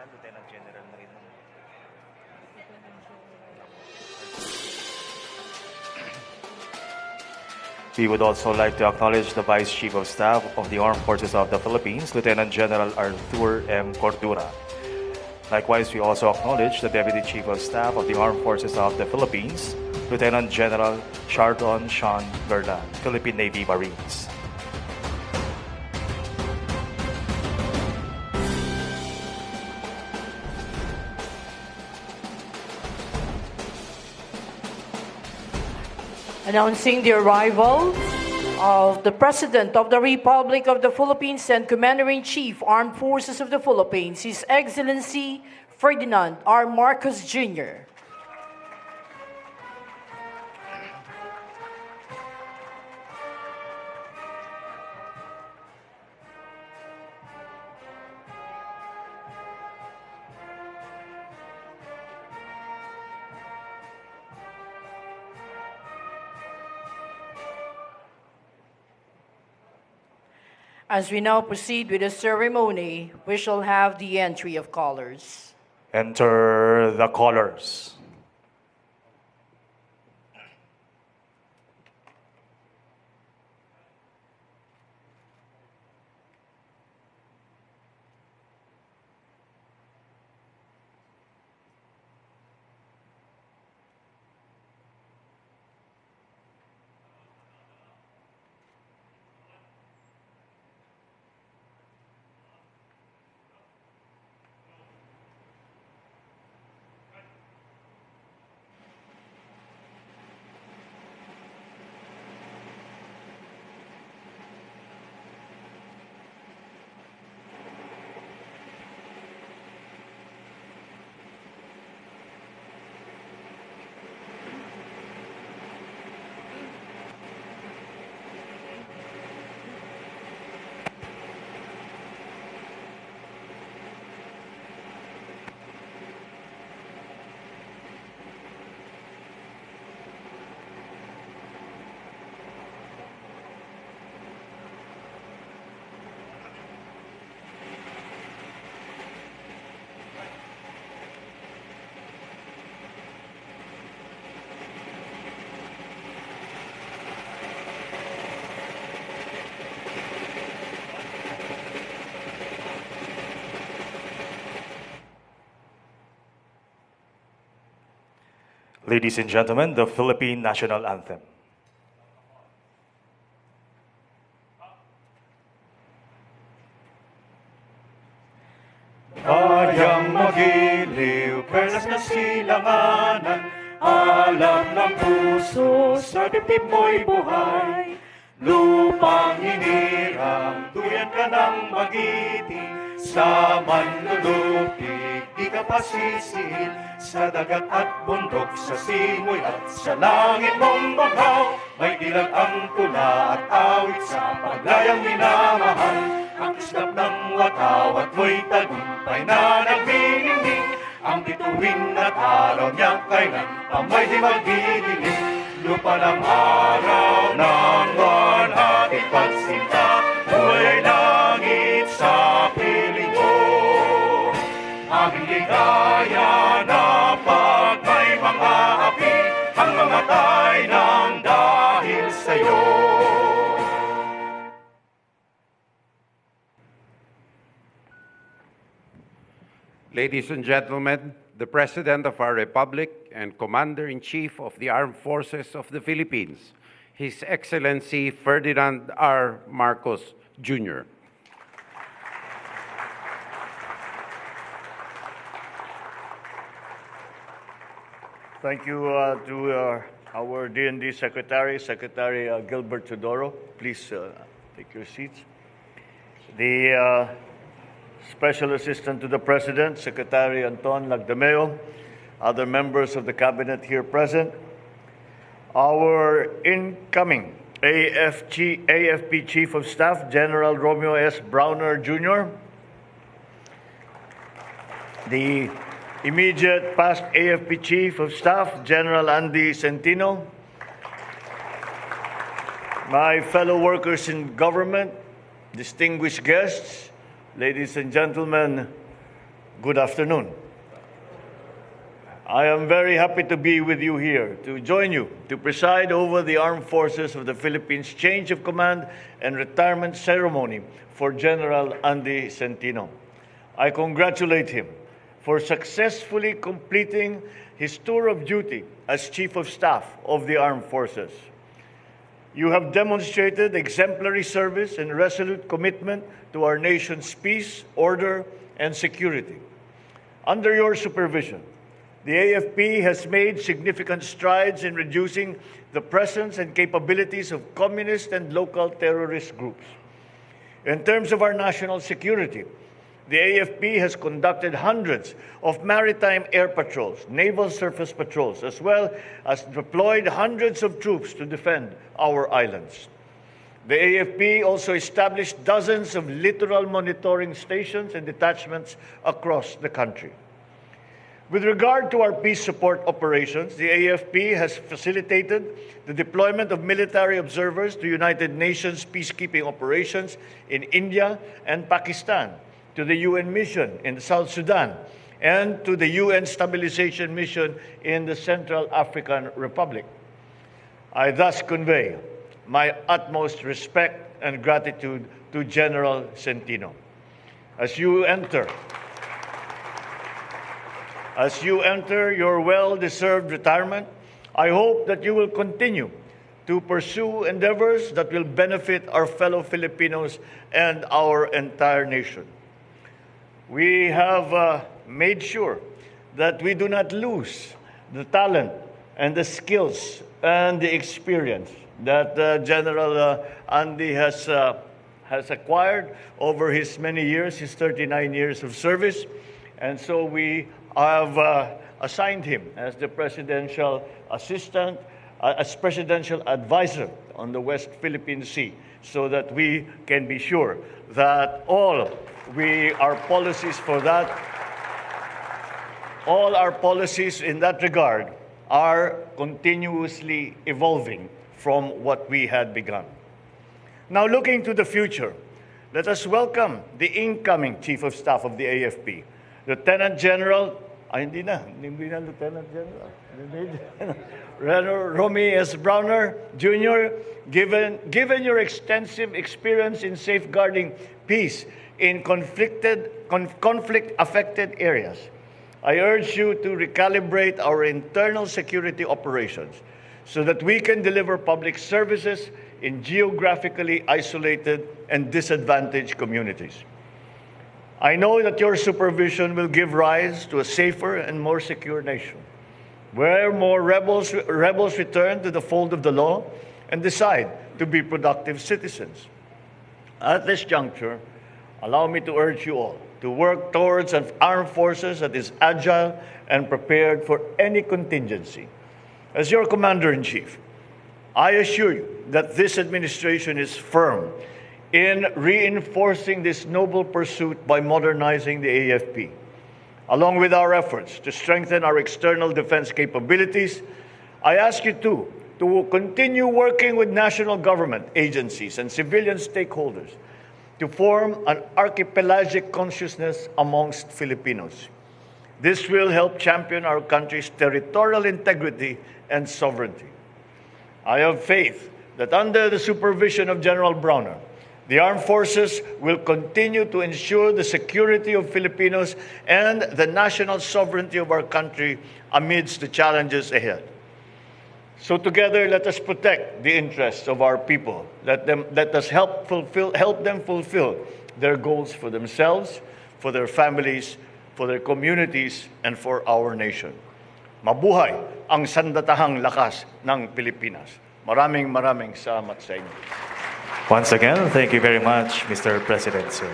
Lieutenant General na rin. We would also like to acknowledge the Vice Chief of Staff of the Armed Forces of the Philippines, Lieutenant General Arthur M. Cordura. Likewise, we also acknowledge the Deputy Chief of Staff of the Armed Forces of the Philippines, Lieutenant General Chardon Sean Berland, Philippine Navy Marines. Announcing the arrival of the President of the Republic of the Philippines and Commander-in-Chief, Armed Forces of the Philippines, His Excellency Ferdinand R. Marcos Jr. As we now proceed with the ceremony, we shall have the entry of colors. Enter the colors. Ladies and gentlemen, the Philippine National Anthem. Bayang magiliw, perlas na silanganan, alam ng puso, sa dibdib mo'y buhay. Lupang hinirang, tuyan ka ng magiti, sa manlulupig, di ka pasisihin, sa dagat at bundok, sa simoy at sa langit mong baghaw. May dilag ang tula at awit sa paglayang minamahal, ang islap ng watawat mo'y tagumpay na nagniningning, ang bituin at araw niya kailan pa may di magdidilim. Lupa ng araw ng walhating pagsinta, buhay langit sa piling mo. Aming ligaya na pag may mga api, ang mamatay ng dahil sa'yo. Ladies and gentlemen, the President of our Republic and Commander-in-Chief of the Armed Forces of the Philippines, His Excellency Ferdinand R. Marcos Jr. Thank you to our D&D Secretary, Secretary Gilbert Teodoro. Please take your seats. The Special Assistant to the President, Secretary Anton Lagdameo, other members of the Cabinet here present, our incoming AFP Chief of Staff, General Romeo S. Brawner Jr., the immediate past AFP Chief of Staff, General Andy Centino, my fellow workers in government, distinguished guests, ladies and gentlemen, good afternoon. I am very happy to be with you here, to join you, to preside over the Armed Forces of the Philippines change of command and retirement ceremony for General Andy Centino. I congratulate him for successfully completing his tour of duty as Chief of Staff of the Armed Forces. You have demonstrated exemplary service and resolute commitment to our nation's peace, order, and security. Under your supervision, the AFP has made significant strides in reducing the presence and capabilities of communist and local terrorist groups. In terms of our national security, the AFP has conducted hundreds of maritime air patrols, naval surface patrols, as well as deployed hundreds of troops to defend our islands. The AFP also established dozens of littoral monitoring stations and detachments across the country. With regard to our peace support operations, the AFP has facilitated the deployment of military observers to United Nations peacekeeping operations in India and Pakistan, to the UN mission in South Sudan, and to the UN stabilization mission in the Central African Republic. I thus convey my utmost respect and gratitude to General Centino. As you enter your well-deserved retirement, I hope that you will continue to pursue endeavors that will benefit our fellow Filipinos and our entire nation. We have made sure that we do not lose the talent and the skills and the experience that General Andy has acquired over his many years, his 39 years of service. And so we have assigned him as the presidential assistant, as presidential advisor on the West Philippine Sea, so that we can be sure that all our policies in that regard are continuously evolving from what we had begun. Now, looking to the future, let us welcome the incoming Chief of Staff of the AFP, Lieutenant General, Lieutenant General, Romeo S. Brawner, Jr., given your extensive experience in safeguarding peace in conflict-affected areas, I urge you to recalibrate our internal security operations so that we can deliver public services in geographically isolated and disadvantaged communities. I know that your supervision will give rise to a safer and more secure nation, where more rebels return to the fold of the law and decide to be productive citizens. At this juncture, allow me to urge you all to work towards an armed forces that is agile and prepared for any contingency. As your Commander-in-Chief, I assure you that this administration is firm in reinforcing this noble pursuit by modernizing the AFP. Along with our efforts to strengthen our external defense capabilities, I ask you to continue working with national government agencies and civilian stakeholders to form an archipelagic consciousness amongst Filipinos. This will help champion our country's territorial integrity and sovereignty. I have faith that under the supervision of General Brawner, the armed forces will continue to ensure the security of Filipinos and the national sovereignty of our country amidst the challenges ahead. So together, let us protect the interests of our people. Let us help them fulfill their goals for themselves, for their families, for their communities, and for our nation. Mabuhay ang sandatahang lakas ng Pilipinas. Maraming salamat sa inyo. Once again, thank you very much, Mr. President, sir.